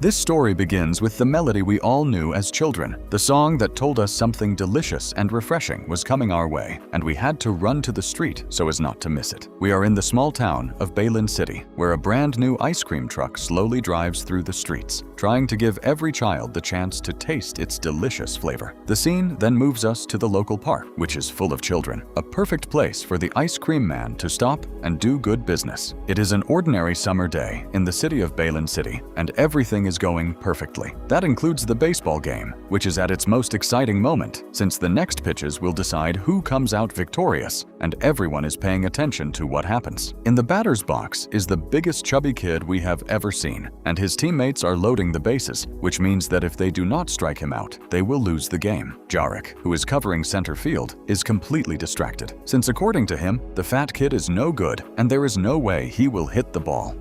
This story begins with the melody we all knew as children, the song that told us something delicious and refreshing was coming our way, and we had to run to the street so as not to miss it. We are in the small town of Balin City, where a brand new ice cream truck slowly drives through the streets, trying to give every child the chance to taste its delicious flavor. The scene then moves us to the local park, which is full of children, a perfect place for the ice cream man to stop and do good business. It is an ordinary summer day in the city of Balin City, and everything is going perfectly. That includes the baseball game, which is at its most exciting moment, since the next pitches will decide who comes out victorious, and everyone is paying attention to what happens. In the batter's box is the biggest chubby kid we have ever seen, and his teammates are loading the bases, which means that if they do not strike him out, they will lose the game. Jarek, who is covering center field, is completely distracted, since according to him, the fat kid is no good and there is no way he will hit the ball.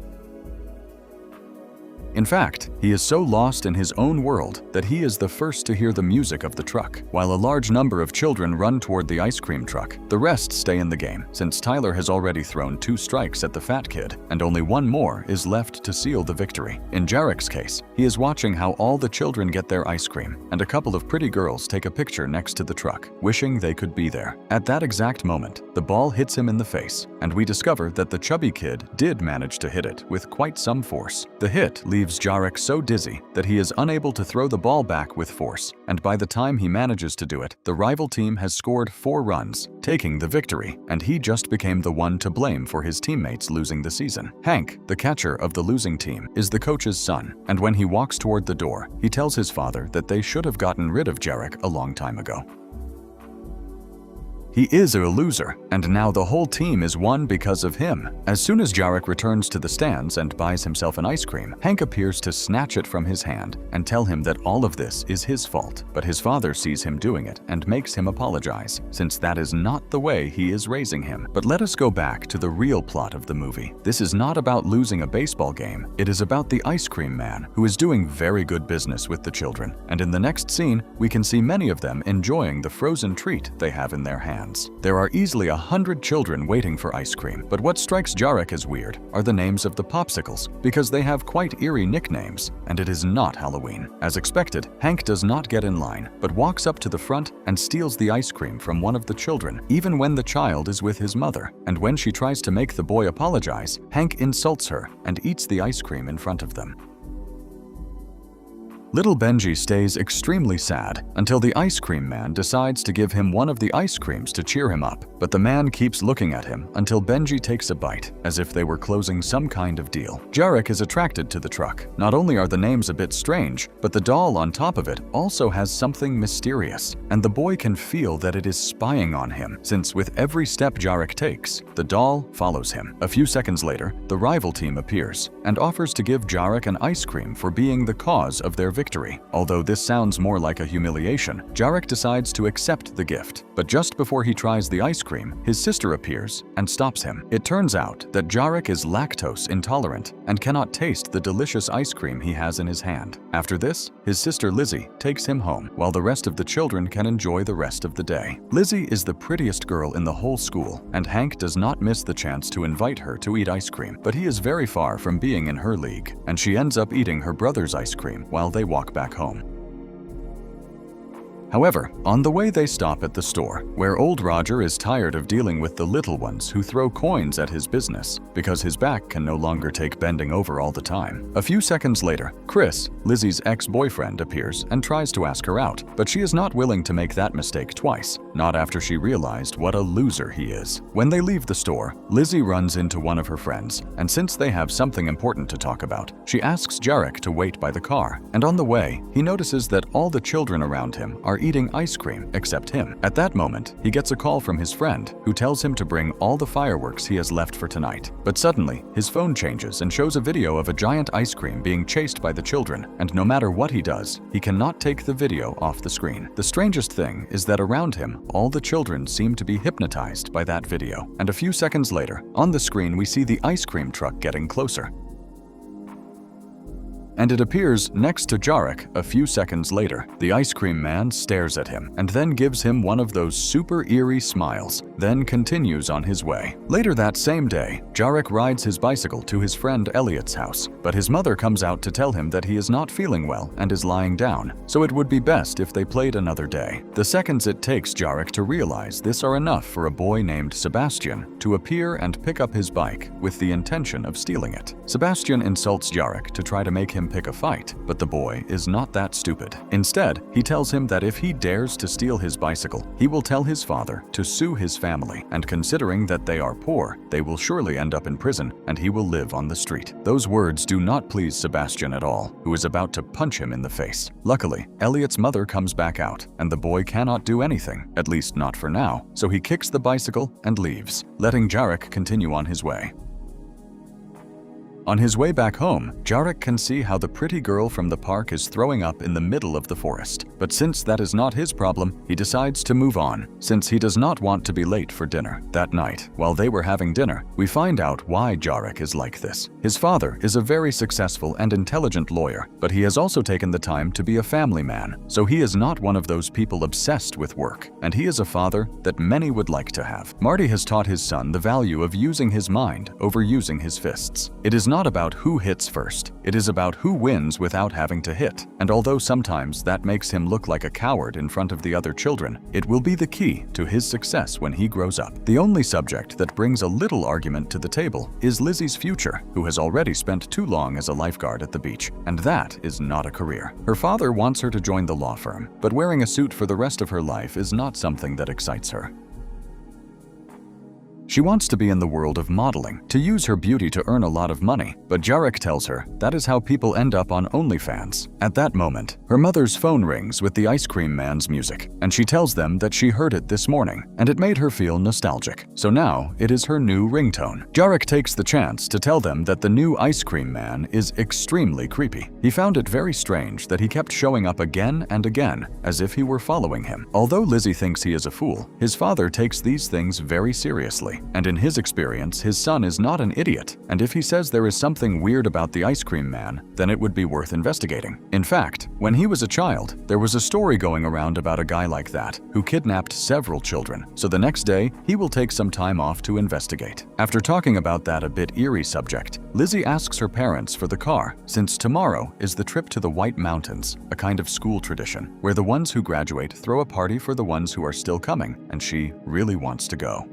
In fact, he is so lost in his own world that he is the first to hear the music of the truck. While a large number of children run toward the ice cream truck, the rest stay in the game, since Tyler has already thrown 2 strikes at the fat kid, and only 1 more is left to seal the victory. In Jarek's case, he is watching how all the children get their ice cream, and a couple of pretty girls take a picture next to the truck, wishing they could be there. At that exact moment, the ball hits him in the face, and we discover that the chubby kid did manage to hit it with quite some force. The hit leaves Jarek so dizzy that he is unable to throw the ball back with force, and by the time he manages to do it, the rival team has scored 4 runs, taking the victory, and he just became the one to blame for his teammates losing the season. Hank, the catcher of the losing team, is the coach's son, and when he walks toward the door, he tells his father that they should have gotten rid of Jarek a long time ago. He is a loser, and now the whole team is won because of him. As soon as Jarek returns to the stands and buys himself an ice cream, Hank appears to snatch it from his hand and tell him that all of this is his fault. But his father sees him doing it and makes him apologize, since that is not the way he is raising him. But let us go back to the real plot of the movie. This is not about losing a baseball game. It is about the ice cream man, who is doing very good business with the children. And in the next scene, we can see many of them enjoying the frozen treat they have in their hands. There are easily 100 children waiting for ice cream, but what strikes Jarek as weird are the names of the popsicles, because they have quite eerie nicknames, and it is not Halloween. As expected, Hank does not get in line, but walks up to the front and steals the ice cream from one of the children, even when the child is with his mother. And when she tries to make the boy apologize, Hank insults her and eats the ice cream in front of them. Little Benji stays extremely sad until the ice cream man decides to give him one of the ice creams to cheer him up, but the man keeps looking at him until Benji takes a bite, as if they were closing some kind of deal. Jarek is attracted to the truck. Not only are the names a bit strange, but the doll on top of it also has something mysterious, and the boy can feel that it is spying on him, since with every step Jarek takes, the doll follows him. A few seconds later, the rival team appears and offers to give Jarek an ice cream for being the cause of their victory. Although this sounds more like a humiliation, Jarek decides to accept the gift. But just before he tries the ice cream, his sister appears and stops him. It turns out that Jarek is lactose intolerant and cannot taste the delicious ice cream he has in his hand. After this, his sister Lizzie takes him home, while the rest of the children can enjoy the rest of the day. Lizzie is the prettiest girl in the whole school, and Hank does not miss the chance to invite her to eat ice cream, but he is very far from being in her league, and she ends up eating her brother's ice cream while they walk back home. However, on the way they stop at the store, where old Roger is tired of dealing with the little ones who throw coins at his business, because his back can no longer take bending over all the time. A few seconds later, Chris, Lizzie's ex-boyfriend, appears and tries to ask her out, but she is not willing to make that mistake twice, not after she realized what a loser he is. When they leave the store, Lizzie runs into one of her friends, and since they have something important to talk about, she asks Jarek to wait by the car, and on the way, he notices that all the children around him are eating ice cream except him. At that moment, he gets a call from his friend, who tells him to bring all the fireworks he has left for tonight. But suddenly, his phone changes and shows a video of a giant ice cream being chased by the children, and no matter what he does, he cannot take the video off the screen. The strangest thing is that around him, all the children seem to be hypnotized by that video, and a few seconds later, on the screen we see the ice cream truck getting closer. and it appears next to Jarek a few seconds later. The ice cream man stares at him and then gives him one of those super eerie smiles, then continues on his way. Later that same day, Jarek rides his bicycle to his friend Elliot's house, but his mother comes out to tell him that he is not feeling well and is lying down, so it would be best if they played another day. The seconds it takes Jarek to realize this are enough for a boy named Sebastian to appear and pick up his bike with the intention of stealing it. Sebastian insults Jarek to try to make him pick a fight, but the boy is not that stupid. Instead, he tells him that if he dares to steal his bicycle, he will tell his father to sue his family, and considering that they are poor, they will surely end up in prison and he will live on the street. Those words do not please Sebastian at all, who is about to punch him in the face. Luckily, Elliot's mother comes back out, and the boy cannot do anything, at least not for now, so he kicks the bicycle and leaves, letting Jarek continue on his way. On his way back home, Jarek can see how the pretty girl from the park is throwing up in the middle of the forest. But since that is not his problem, he decides to move on, since he does not want to be late for dinner. That night, while they were having dinner, we find out why Jarek is like this. His father is a very successful and intelligent lawyer, but he has also taken the time to be a family man, so he is not one of those people obsessed with work, and he is a father that many would like to have. Marty has taught his son the value of using his mind over using his fists. It is not about who hits first. It is about who wins without having to hit. And although sometimes that makes him look like a coward in front of the other children, it will be the key to his success when he grows up. The only subject that brings a little argument to the table is Lizzie's future, who has already spent too long as a lifeguard at the beach, and that is not a career. Her father wants her to join the law firm, but wearing a suit for the rest of her life is not something that excites her. She wants to be in the world of modeling, to use her beauty to earn a lot of money, but Jarek tells her that is how people end up on OnlyFans. At that moment, her mother's phone rings with the ice cream man's music, and she tells them that she heard it this morning, and it made her feel nostalgic. So now, it is her new ringtone. Jarek takes the chance to tell them that the new ice cream man is extremely creepy. He found it very strange that he kept showing up again and again, as if he were following him. Although Lizzie thinks he is a fool, his father takes these things very seriously. And in his experience, his son is not an idiot, and if he says there is something weird about the ice cream man, then it would be worth investigating. In fact, when he was a child, there was a story going around about a guy like that who kidnapped several children, so the next day, he will take some time off to investigate. After talking about that a bit eerie subject, Lizzie asks her parents for the car, since tomorrow is the trip to the White Mountains, a kind of school tradition, where the ones who graduate throw a party for the ones who are still coming, and she really wants to go.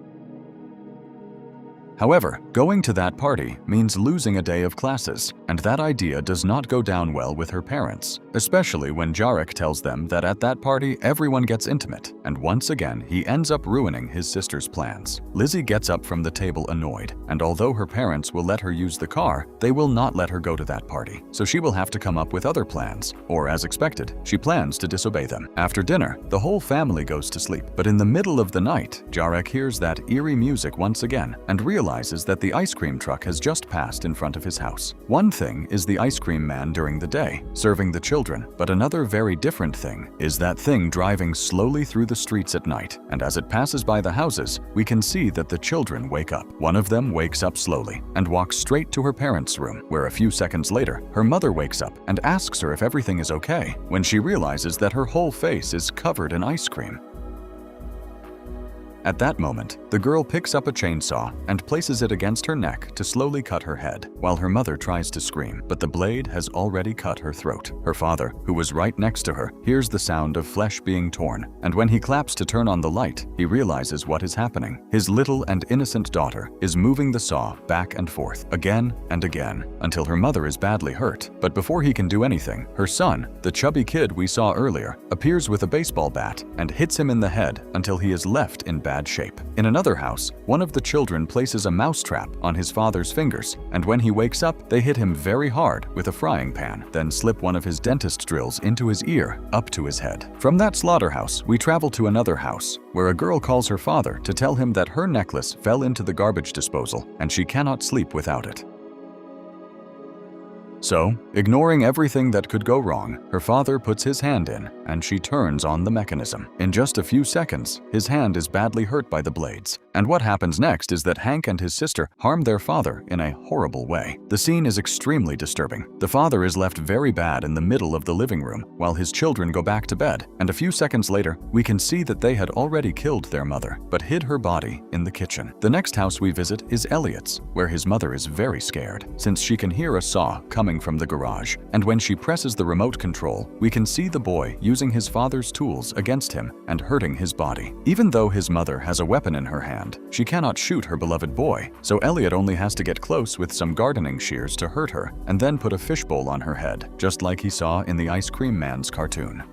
However, going to that party means losing a day of classes, and that idea does not go down well with her parents, especially when Jarek tells them that at that party everyone gets intimate, and once again he ends up ruining his sister's plans. Lizzie gets up from the table annoyed, and although her parents will let her use the car, they will not let her go to that party, so she will have to come up with other plans, or as expected, she plans to disobey them. After dinner, the whole family goes to sleep, but in the middle of the night, Jarek hears that eerie music once again, and realizes that the ice cream truck has just passed in front of his house. One thing is the ice cream man during the day, serving the children, but another very different thing is that thing driving slowly through the streets at night, and as it passes by the houses, we can see that the children wake up. One of them wakes up slowly and walks straight to her parents' room, where a few seconds later, her mother wakes up and asks her if everything is okay, when she realizes that her whole face is covered in ice cream. At that moment, the girl picks up a chainsaw and places it against her neck to slowly cut her head, while her mother tries to scream, but the blade has already cut her throat. Her father, who was right next to her, hears the sound of flesh being torn, and when he claps to turn on the light, he realizes what is happening. His little and innocent daughter is moving the saw back and forth, again and again, until her mother is badly hurt. But before he can do anything, her son, the chubby kid we saw earlier, appears with a baseball bat and hits him in the head until he is left in bad shape. In another house, one of the children places a mousetrap on his father's fingers, and when he wakes up, they hit him very hard with a frying pan, then slip one of his dentist drills into his ear, up to his head. From that slaughterhouse, we travel to another house, where a girl calls her father to tell him that her necklace fell into the garbage disposal, and she cannot sleep without it. So, ignoring everything that could go wrong, her father puts his hand in and she turns on the mechanism. In just a few seconds, his hand is badly hurt by the blades. And what happens next is that Hank and his sister harm their father in a horrible way. The scene is extremely disturbing. The father is left very bad in the middle of the living room, while his children go back to bed, and a few seconds later, we can see that they had already killed their mother, but hid her body in the kitchen. The next house we visit is Elliot's, where his mother is very scared, since she can hear a saw coming from the garage, and when she presses the remote control, we can see the boy using his father's tools against him and hurting his body. Even though his mother has a weapon in her hand, she cannot shoot her beloved boy, so Elliot only has to get close with some gardening shears to hurt her, and then put a fishbowl on her head, just like he saw in the Ice Cream Man's cartoon.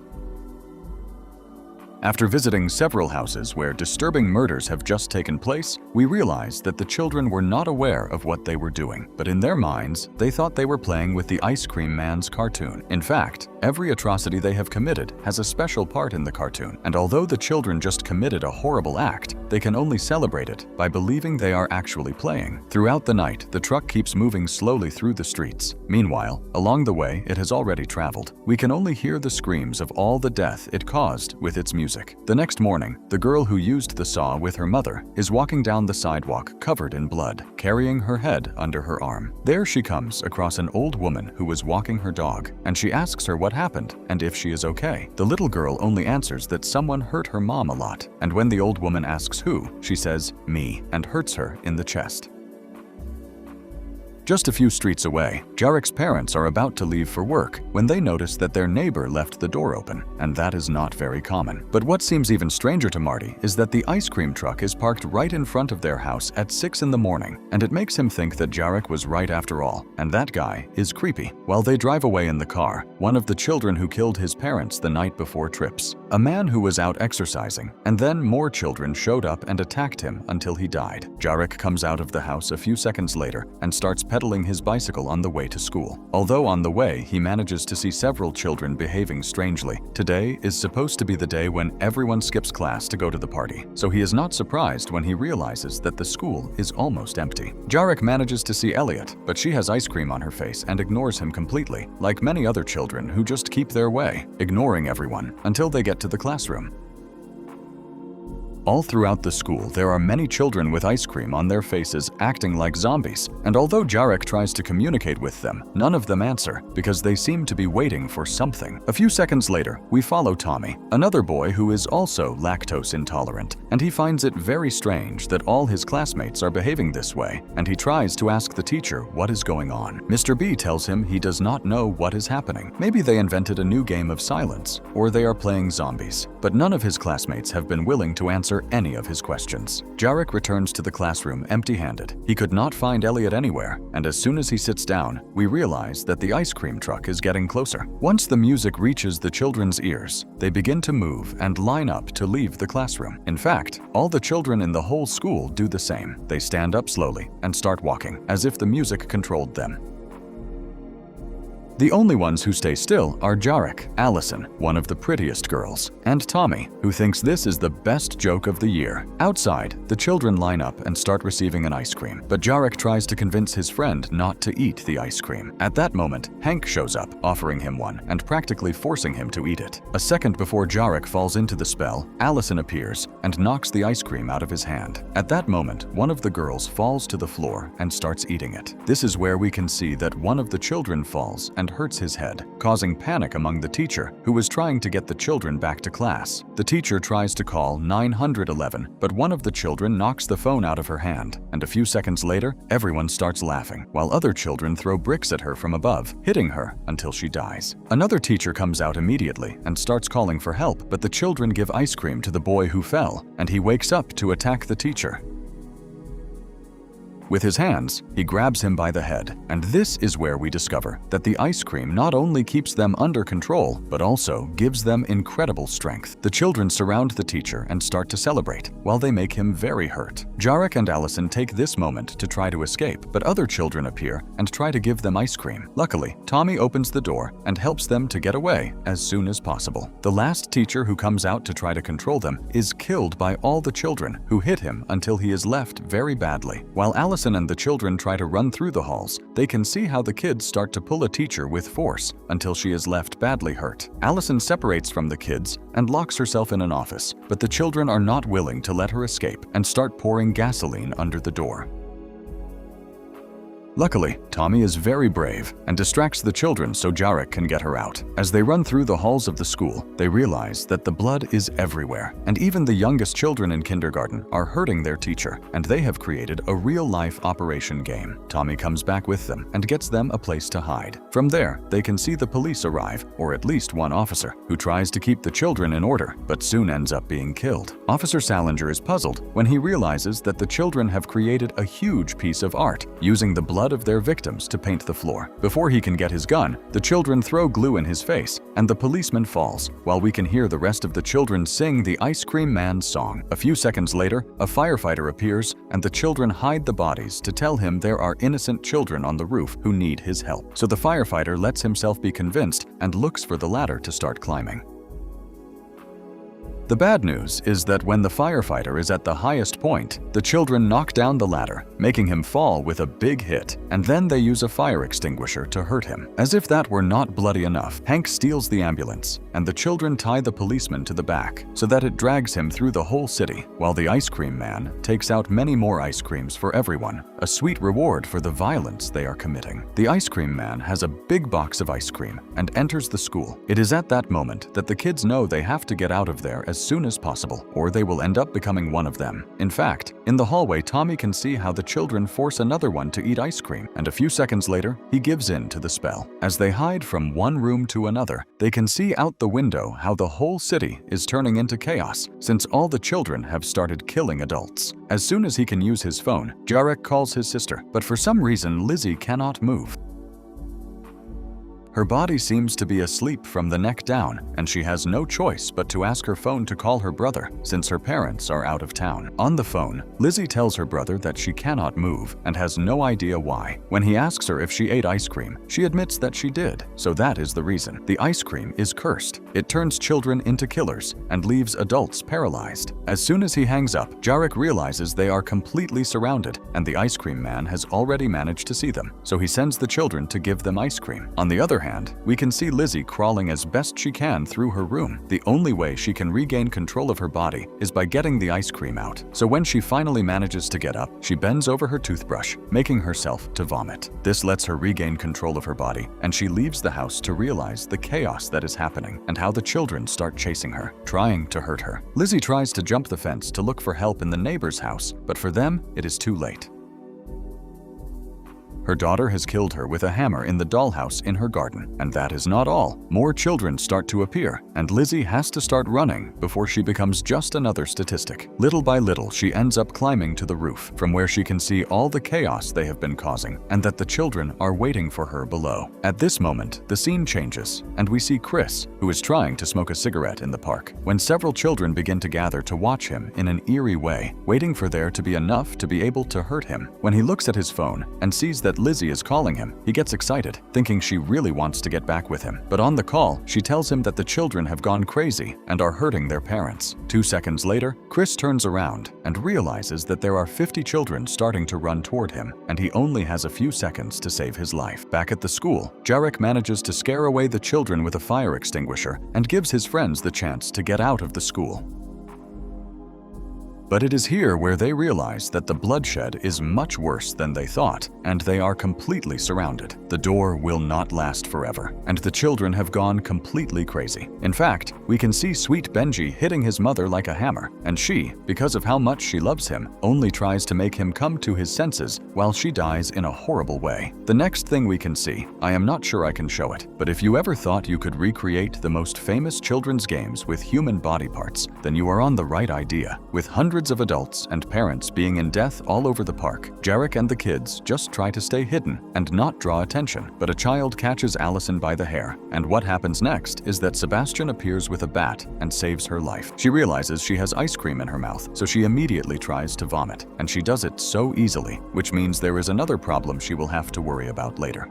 After visiting several houses where disturbing murders have just taken place, we realize that the children were not aware of what they were doing, but in their minds, they thought they were playing with the Ice Cream Man's cartoon. In fact, every atrocity they have committed has a special part in the cartoon, and although the children just committed a horrible act, they can only celebrate it by believing they are actually playing. Throughout the night, the truck keeps moving slowly through the streets. Meanwhile, along the way, it has already traveled. We can only hear the screams of all the death it caused with its music. The next morning, the girl who used the saw with her mother is walking down the sidewalk covered in blood, carrying her head under her arm. There she comes across an old woman who was walking her dog, and she asks her what happened and if she is okay. The little girl only answers that someone hurt her mom a lot, and when the old woman asks who, she says, "Me," and hurts her in the chest. Just a few streets away, Jarek's parents are about to leave for work when they notice that their neighbor left the door open, and that is not very common. But what seems even stranger to Marty is that the ice cream truck is parked right in front of their house at 6 in the morning, and it makes him think that Jarek was right after all, and that guy is creepy. While they drive away in the car, one of the children who killed his parents the night before trips. A man who was out exercising, and then more children showed up and attacked him until he died. Jarek comes out of the house a few seconds later and starts pedaling his bicycle on the way to school. Although on the way, he manages to see several children behaving strangely. Today is supposed to be the day when everyone skips class to go to the party, so he is not surprised when he realizes that the school is almost empty. Jarek manages to see Elliot, but she has ice cream on her face and ignores him completely, like many other children who just keep their way, ignoring everyone until they get to the classroom. All throughout the school, there are many children with ice cream on their faces acting like zombies, and although Jarek tries to communicate with them, none of them answer because they seem to be waiting for something. A few seconds later, we follow Tommy, another boy who is also lactose intolerant, and he finds it very strange that all his classmates are behaving this way, and he tries to ask the teacher what is going on. Mr. B tells him he does not know what is happening. Maybe they invented a new game of silence, or they are playing zombies, but none of his classmates have been willing to answer any of his questions. Jarek returns to the classroom empty-handed. He could not find Elliot anywhere, and as soon as he sits down, we realize that the ice cream truck is getting closer. Once the music reaches the children's ears, they begin to move and line up to leave the classroom. In fact, all the children in the whole school do the same. They stand up slowly and start walking, as if the music controlled them. The only ones who stay still are Jarek, Allison, one of the prettiest girls, and Tommy, who thinks this is the best joke of the year. Outside, the children line up and start receiving an ice cream, but Jarek tries to convince his friend not to eat the ice cream. At that moment, Hank shows up, offering him one and practically forcing him to eat it. A second before Jarek falls into the spell, Allison appears and knocks the ice cream out of his hand. At that moment, one of the girls falls to the floor and starts eating it. This is where we can see that one of the children falls and hurts his head, causing panic among the teacher, who was trying to get the children back to class. The teacher tries to call 911, but one of the children knocks the phone out of her hand, and a few seconds later, everyone starts laughing, while other children throw bricks at her from above, hitting her until she dies. Another teacher comes out immediately and starts calling for help, but the children give ice cream to the boy who fell, and he wakes up to attack the teacher. With his hands, he grabs him by the head, and this is where we discover that the ice cream not only keeps them under control, but also gives them incredible strength. The children surround the teacher and start to celebrate, while they make him very hurt. Jarek and Allison take this moment to try to escape, but other children appear and try to give them ice cream. Luckily, Tommy opens the door and helps them to get away as soon as possible. The last teacher who comes out to try to control them is killed by all the children who hit him until he is left very badly, while Allison Allison and the children try to run through the halls, they can see how the kids start to pull a teacher with force until she is left badly hurt. Allison separates from the kids and locks herself in an office, but the children are not willing to let her escape and start pouring gasoline under the door. Luckily, Tommy is very brave and distracts the children so Jarek can get her out. As they run through the halls of the school, they realize that the blood is everywhere, and even the youngest children in kindergarten are hurting their teacher, and they have created a real-life operation game. Tommy comes back with them and gets them a place to hide. From there, they can see the police arrive, or at least one officer, who tries to keep the children in order, but soon ends up being killed. Officer Salinger is puzzled when he realizes that the children have created a huge piece of art, using the blood of their victims to paint the floor. Before he can get his gun, the children throw glue in his face, and the policeman falls, while we can hear the rest of the children sing the Ice Cream Man's song. A few seconds later, a firefighter appears, and the children hide the bodies to tell him there are innocent children on the roof who need his help. So the firefighter lets himself be convinced and looks for the ladder to start climbing. The bad news is that when the firefighter is at the highest point, the children knock down the ladder, making him fall with a big hit, and then they use a fire extinguisher to hurt him. As if that were not bloody enough, Hank steals the ambulance, and the children tie the policeman to the back so that it drags him through the whole city, while the ice cream man takes out many more ice creams for everyone, a sweet reward for the violence they are committing. The ice cream man has a big box of ice cream and enters the school. It is at that moment that the kids know they have to get out of there as soon as possible, or they will end up becoming one of them. In fact, in the hallway, Tommy can see how the children force another one to eat ice cream, and a few seconds later, he gives in to the spell. As they hide from one room to another, they can see out the window how the whole city is turning into chaos, since all the children have started killing adults. As soon as he can use his phone, Jarek calls his sister, but for some reason, Lizzie cannot move. Her body seems to be asleep from the neck down, and she has no choice but to ask her phone to call her brother, since her parents are out of town. On the phone, Lizzie tells her brother that she cannot move and has no idea why. When he asks her if she ate ice cream, she admits that she did, so that is the reason. The ice cream is cursed. It turns children into killers and leaves adults paralyzed. As soon as he hangs up, Jarek realizes they are completely surrounded, and the ice cream man has already managed to see them, so he sends the children to give them ice cream. On the other hand, we can see Lizzie crawling as best she can through her room. The only way she can regain control of her body is by getting the ice cream out. So when she finally manages to get up, she bends over her toothbrush, making herself to vomit. This lets her regain control of her body, and she leaves the house to realize the chaos that is happening and how the children start chasing her, trying to hurt her. Lizzie tries to jump the fence to look for help in the neighbor's house, but for them, it is too late. Her daughter has killed her with a hammer in the dollhouse in her garden. And that is not all. More children start to appear, and Lizzie has to start running before she becomes just another statistic. Little by little, she ends up climbing to the roof, from where she can see all the chaos they have been causing, and that the children are waiting for her below. At this moment, the scene changes, and we see Chris, who is trying to smoke a cigarette in the park, when several children begin to gather to watch him in an eerie way, waiting for there to be enough to be able to hurt him. When he looks at his phone and sees that Lizzie is calling him, he gets excited, thinking she really wants to get back with him. But on the call, she tells him that the children have gone crazy and are hurting their parents. 2 seconds later, Chris turns around and realizes that there are 50 children starting to run toward him, and he only has a few seconds to save his life. Back at the school, Jarek manages to scare away the children with a fire extinguisher and gives his friends the chance to get out of the school. But it is here where they realize that the bloodshed is much worse than they thought, and they are completely surrounded. The door will not last forever, and the children have gone completely crazy. In fact, we can see sweet Benji hitting his mother like a hammer, and she, because of how much she loves him, only tries to make him come to his senses while she dies in a horrible way. The next thing we can see, I am not sure I can show it, but if you ever thought you could recreate the most famous children's games with human body parts, then you are on the right idea. With hundreds of adults and parents being in death all over the park, Jarek and the kids just try to stay hidden and not draw attention, but a child catches Allison by the hair, and what happens next is that Sebastian appears with a bat and saves her life. She realizes she has ice cream in her mouth, so she immediately tries to vomit, and she does it so easily, which means there is another problem she will have to worry about later.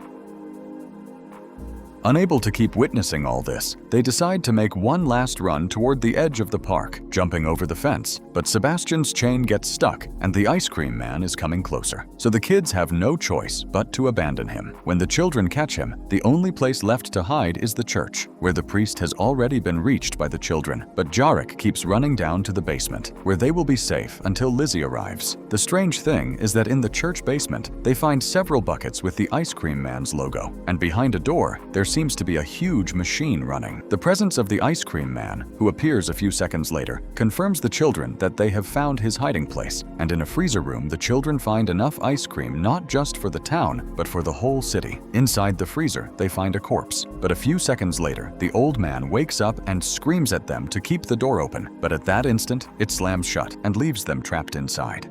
Unable to keep witnessing all this, they decide to make one last run toward the edge of the park, jumping over the fence. But Sebastian's chain gets stuck, and the ice cream man is coming closer. So the kids have no choice but to abandon him. When the children catch him, the only place left to hide is the church, where the priest has already been reached by the children. But Jarek keeps running down to the basement, where they will be safe until Lizzie arrives. The strange thing is that in the church basement, they find several buckets with the ice cream man's logo, and behind a door, there seems to be a huge machine running. The presence of the ice cream man, who appears a few seconds later, confirms the children that they have found his hiding place, and in a freezer room, the children find enough ice cream not just for the town, but for the whole city. Inside the freezer, they find a corpse, but a few seconds later, the old man wakes up and screams at them to keep the door open, but at that instant, it slams shut and leaves them trapped inside.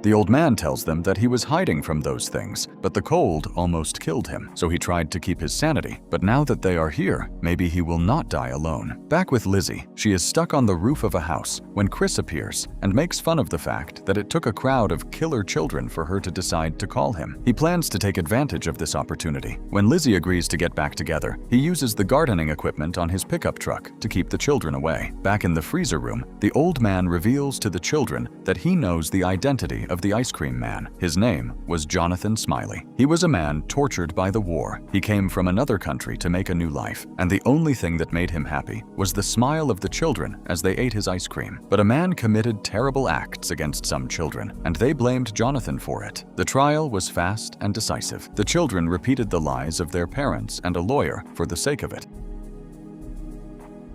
The old man tells them that he was hiding from those things, but the cold almost killed him, so he tried to keep his sanity. But now that they are here, maybe he will not die alone. Back with Lizzie, she is stuck on the roof of a house when Chris appears and makes fun of the fact that it took a crowd of killer children for her to decide to call him. He plans to take advantage of this opportunity. When Lizzie agrees to get back together, he uses the gardening equipment on his pickup truck to keep the children away. Back in the freezer room, the old man reveals to the children that he knows the identity of the ice cream man. His name was Jonathan Smiley. He was a man tortured by the war. He came from another country to make a new life, and the only thing that made him happy was the smile of the children as they ate his ice cream. But a man committed terrible acts against some children, and they blamed Jonathan for it. The trial was fast and decisive. The children repeated the lies of their parents and a lawyer for the sake of it.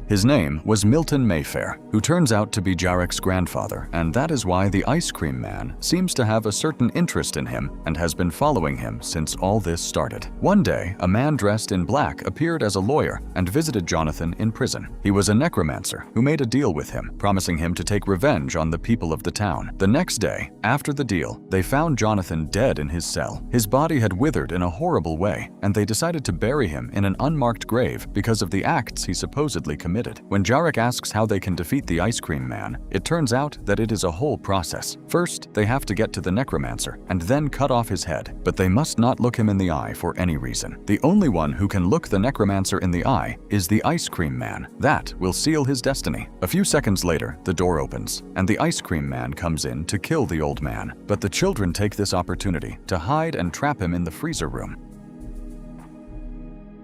His name was Milton Mayfair, who turns out to be Jarek's grandfather, and that is why the ice cream man seems to have a certain interest in him and has been following him since all this started. One day, a man dressed in black appeared as a lawyer and visited Jonathan in prison. He was a necromancer who made a deal with him, promising him to take revenge on the people of the town. The next day, after the deal, they found Jonathan dead in his cell. His body had withered in a horrible way, and they decided to bury him in an unmarked grave because of the acts he supposedly committed. When Jarek asks how they can defeat the ice cream man, it turns out that it is a whole process. First, they have to get to the necromancer and then cut off his head, but they must not look him in the eye for any reason. The only one who can look the necromancer in the eye is the ice cream man. That will seal his destiny. A few seconds later, the door opens, and the ice cream man comes in to kill the old man. But the children take this opportunity to hide and trap him in the freezer room.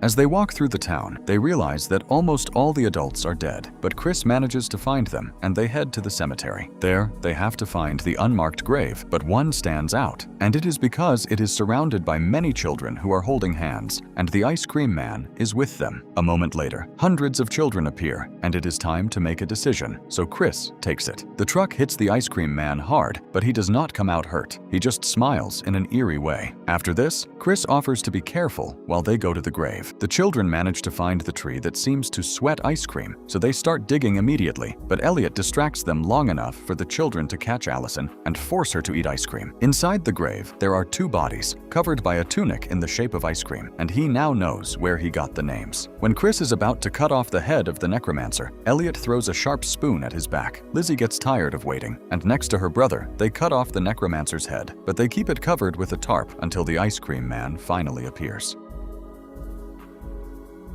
As they walk through the town, they realize that almost all the adults are dead, but Chris manages to find them, and they head to the cemetery. There, they have to find the unmarked grave, but one stands out, and it is because it is surrounded by many children who are holding hands, and the ice cream man is with them. A moment later, hundreds of children appear, and it is time to make a decision, so Chris takes it. The truck hits the ice cream man hard, but he does not come out hurt. He just smiles in an eerie way. After this, Chris offers to be careful while they go to the grave. The children manage to find the tree that seems to sweat ice cream, so they start digging immediately, but Elliot distracts them long enough for the children to catch Allison and force her to eat ice cream. Inside the grave, there are two bodies, covered by a tunic in the shape of ice cream, and he now knows where he got the names. When Chris is about to cut off the head of the necromancer, Elliot throws a sharp spoon at his back. Lizzie gets tired of waiting, and next to her brother, they cut off the necromancer's head, but they keep it covered with a tarp until the ice cream man finally appears.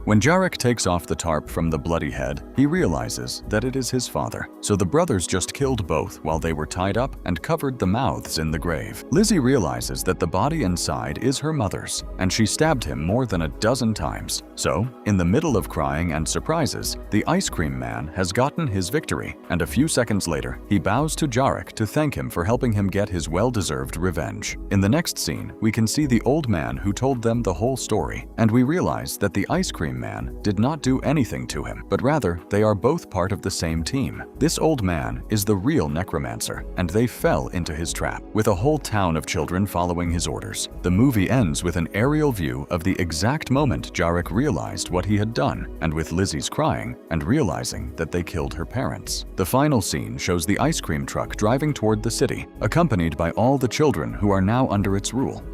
When Jarek takes off the tarp from the bloody head, he realizes that it is his father. So the brothers just killed both while they were tied up and covered the mouths in the grave. Lizzie realizes that the body inside is her mother's, and she stabbed him more than a dozen times. So, in the middle of crying and surprises, the ice cream man has gotten his victory, and a few seconds later, he bows to Jarek to thank him for helping him get his well-deserved revenge. In the next scene, we can see the old man who told them the whole story, and we realize that the ice cream man did not do anything to him, but rather they are both part of the same team. This old man is the real necromancer, and they fell into his trap, with a whole town of children following his orders. The movie ends with an aerial view of the exact moment Jarek realized what he had done, and with Lizzie's crying and realizing that they killed her parents. The final scene shows the ice cream truck driving toward the city, accompanied by all the children who are now under its rule.